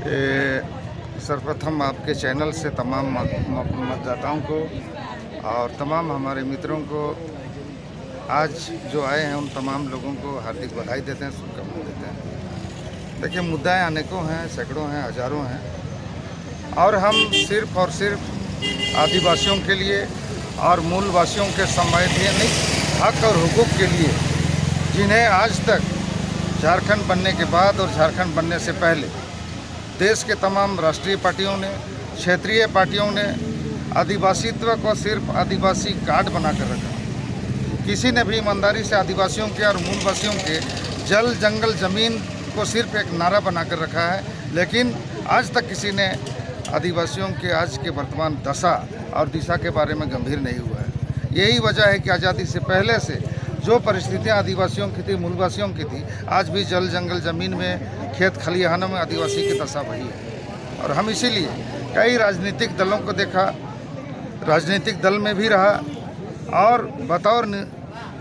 सर्वप्रथम आपके चैनल से तमाम मतदाताओं को और तमाम हमारे मित्रों को आज जो आए हैं उन तमाम लोगों को हार्दिक बधाई देते हैं, शुभकामनाएं देते हैं। देखिए, मुद्दाएं अनेकों हैं, सैकड़ों हैं, हज़ारों हैं और हम सिर्फ और सिर्फ आदिवासियों के लिए और मूलवासियों के संवैधानिक हक और हुकूक के लिए, जिन्हें आज तक झारखंड बनने के बाद और झारखंड बनने से पहले देश के तमाम राष्ट्रीय पार्टियों ने, क्षेत्रीय पार्टियों ने आदिवासीत्व को सिर्फ आदिवासी कार्ड बनाकर रखा। किसी ने भी ईमानदारी से आदिवासियों के और मूलवासियों के जल, जंगल, ज़मीन को सिर्फ एक नारा बनाकर रखा है, लेकिन आज तक किसी ने आदिवासियों के आज के वर्तमान दशा और दिशा के बारे में गंभीर नहीं हुआ है। यही वजह है कि आज़ादी से पहले से जो परिस्थितियाँ आदिवासियों की थी, मूलवासियों की थी, आज भी जल, जंगल, ज़मीन में, खेत खलिहानों में आदिवासी की दशा वही है। और हम इसीलिए कई राजनीतिक दलों को देखा, राजनीतिक दल में भी रहा और बतौर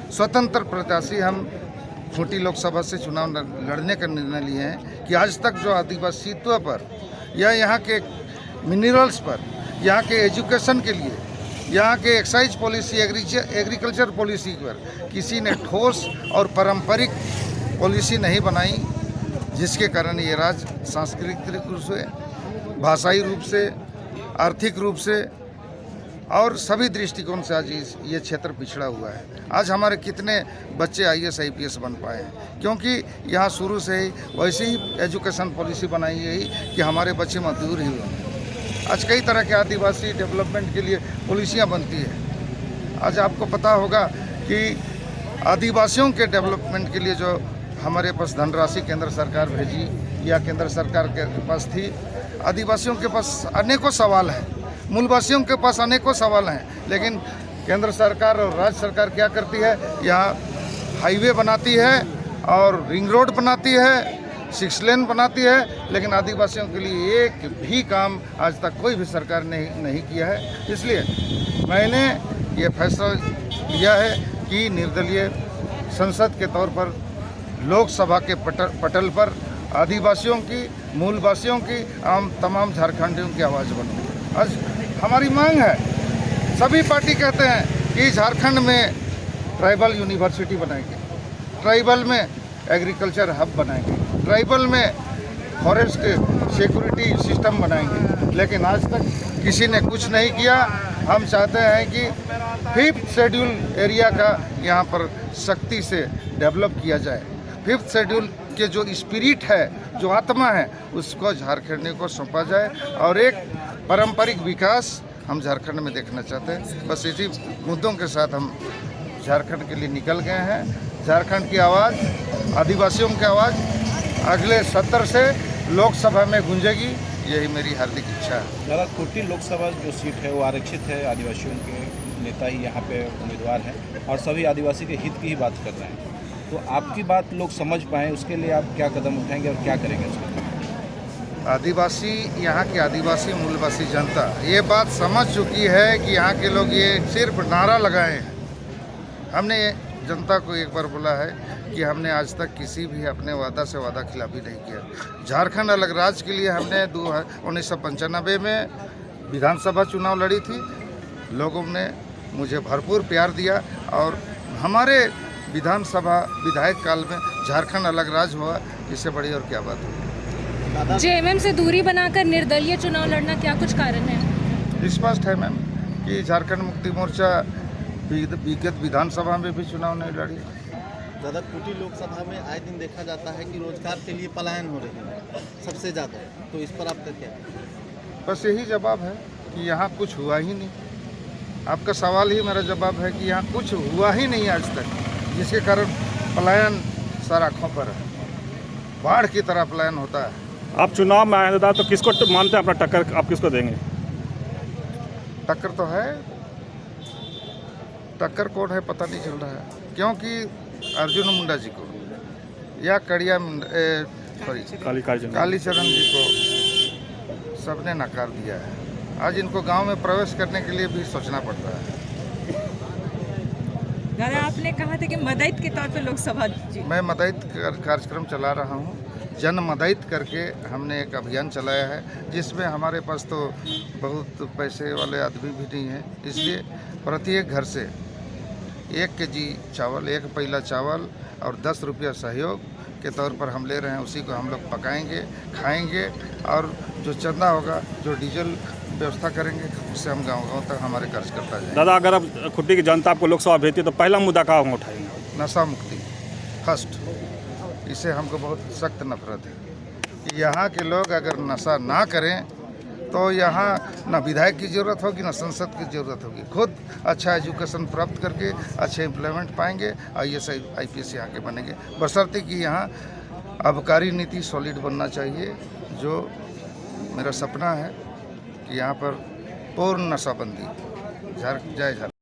स्वतंत्र प्रत्याशी हम खूंटी लोकसभा से चुनाव लड़ने का निर्णय लिए हैं कि आज तक जो आदिवासीत्व पर या यहाँ के मिनरल्स पर, यहाँ के एजुकेशन के लिए, यहाँ के एक्साइज पॉलिसी, एग्रीकल्चर पॉलिसी पर किसी ने ठोस और पारंपरिक पॉलिसी नहीं बनाई, जिसके कारण ये राज्य सांस्कृतिक रूप से, भाषाई रूप से, आर्थिक रूप से और सभी दृष्टिकोण से आज ये क्षेत्र पिछड़ा हुआ है। आज हमारे कितने बच्चे IAS IPS बन पाए हैं, क्योंकि यहाँ शुरू से ही वैसी ही एजुकेशन पॉलिसी बनाई गई कि हमारे बच्चे मजदूर ही हुए। आज कई तरह के आदिवासी डेवलपमेंट के लिए पॉलिसियाँ बनती है। आज आपको पता होगा कि आदिवासियों के डेवलपमेंट के लिए जो हमारे पास धनराशि केंद्र सरकार भेजी या केंद्र सरकार के पास थी, आदिवासियों के पास अनेकों सवाल हैं, मूलवासियों के पास अनेकों सवाल हैं, लेकिन केंद्र सरकार और राज्य सरकार क्या करती है, यहाँ हाईवे बनाती है और रिंग रोड बनाती है, 6 लेन बनाती है, लेकिन आदिवासियों के लिए एक भी काम आज तक कोई भी सरकार ने नहीं किया है। इसलिए मैंने ये फैसला लिया है कि निर्दलीय संसद के तौर पर लोकसभा के पटल पर आदिवासियों की, मूलवासियों की, तमाम झारखंडियों की आवाज़ बनूंगी। आज हमारी मांग है, सभी पार्टी कहते हैं कि झारखंड में ट्राइबल यूनिवर्सिटी बनाएंगे, ट्राइबल में एग्रीकल्चर हब बनाएंगे, ट्राइबल में फॉरेस्ट सिक्योरिटी सिस्टम बनाएंगे, लेकिन आज तक किसी ने कुछ नहीं किया। हम चाहते हैं कि 5th शेड्यूल एरिया का यहाँ पर सख्ती से डेवलप किया जाए। 5th शेड्यूल के जो स्पिरिट है, जो आत्मा है, उसको झारखंड को सौंपा जाए और एक पारंपरिक विकास हम झारखंड में देखना चाहते हैं। बस इसी मुद्दों के साथ हम झारखंड के लिए निकल गए हैं। झारखंड की आवाज़, आदिवासियों की आवाज़ अगले सत्र से लोकसभा में गूंजेगी, यही मेरी हार्दिक इच्छा है। दादा, खूंटी लोकसभा जो सीट है वो आरक्षित है, आदिवासियों के नेता ही यहाँ पे उम्मीदवार हैं और सभी आदिवासी के हित की ही बात कर रहे हैं, तो आपकी बात लोग समझ पाएँ उसके लिए आप क्या कदम उठाएंगे और क्या करेंगे उसके? आदिवासी, यहाँ की आदिवासी मूलवासी जनता ये बात समझ चुकी है कि यहाँ के लोग ये सिर्फ नारा लगाए हैं। हमने जनता को एक बार बोला है कि हमने आज तक किसी भी अपने वादा से वादा खिलाफी नहीं किया। झारखंड अलग राज्य के लिए हमने 1995 में विधानसभा चुनाव लड़ी थी, लोगों ने मुझे भरपूर प्यार दिया और हमारे विधानसभा विधायक काल में झारखंड अलग राज्य हुआ, इससे बड़ी और क्या बात हुई। JMM से दूरी बनाकर निर्दलीय चुनाव लड़ना क्या कुछ कारण है? स्पष्ट है मैम कि झारखंड मुक्ति मोर्चा विगत विधानसभा में भी चुनाव नहीं लड़ी। दादा, खूंटी लोकसभा में आए दिन देखा जाता है कि रोजगार के लिए पलायन हो रही है सबसे ज़्यादा, तो इस पर आपका क्या? बस यही जवाब है कि यहाँ कुछ हुआ ही नहीं। आपका सवाल ही मेरा जवाब है कि यहाँ कुछ हुआ ही नहीं आज तक, जिसके कारण पलायन सर आँखों पर है, बाढ़ की तरह पलायन होता है। आप चुनाव में आए दादा, तो किसको मानते हैं अपना टक्कर, आप किसको देंगे? टक्कर तो है, टक्कर कौन है पता नहीं चल रहा है, क्योंकि अर्जुन मुंडा जी को या कालीचरण जी को सबने नकार दिया है। आज इनको गांव में प्रवेश करने के लिए भी सोचना पड़ता है। दादा, आपने कहा था कि मदद के तौर पर लोकसभा, मैं मदद कार्यक्रम चला रहा हूं, जन मदद करके हमने एक अभियान चलाया है, जिसमें हमारे पास तो बहुत पैसे वाले आदमी भी नहीं हैं, इसलिए प्रत्येक घर से 1 केजी चावल, 1 पैला चावल और 10 रुपया सहयोग के तौर पर हम ले रहे हैं। उसी को हम लोग पकाएंगे, खाएंगे और जो चंदा होगा, जो डीजल व्यवस्था करेंगे, उससे हम गांव-गांव तक हमारे कार्यकर्ता जाएंगे। दादा, अगर अब खुट्टी की जनता आपको लोकसभा भेजती है तो पहला मुद्दा कहाँ हम उठाएंगे? नशा मुक्ति फर्स्ट, इससे हमको बहुत सख्त नफरत है कि यहाँ के लोग अगर नशा ना करें तो यहाँ ना विधायक की ज़रूरत होगी, ना संसद की ज़रूरत होगी। खुद अच्छा एजुकेशन प्राप्त करके अच्छे एम्प्लॉयमेंट पाएंगे, IAS IPS यहाँ के बनेंगे, बशर्ते कि यहाँ आबकारी नीति सॉलिड बनना चाहिए। जो मेरा सपना है कि यहाँ पर पूर्ण नशाबंदी। जय झारखंड।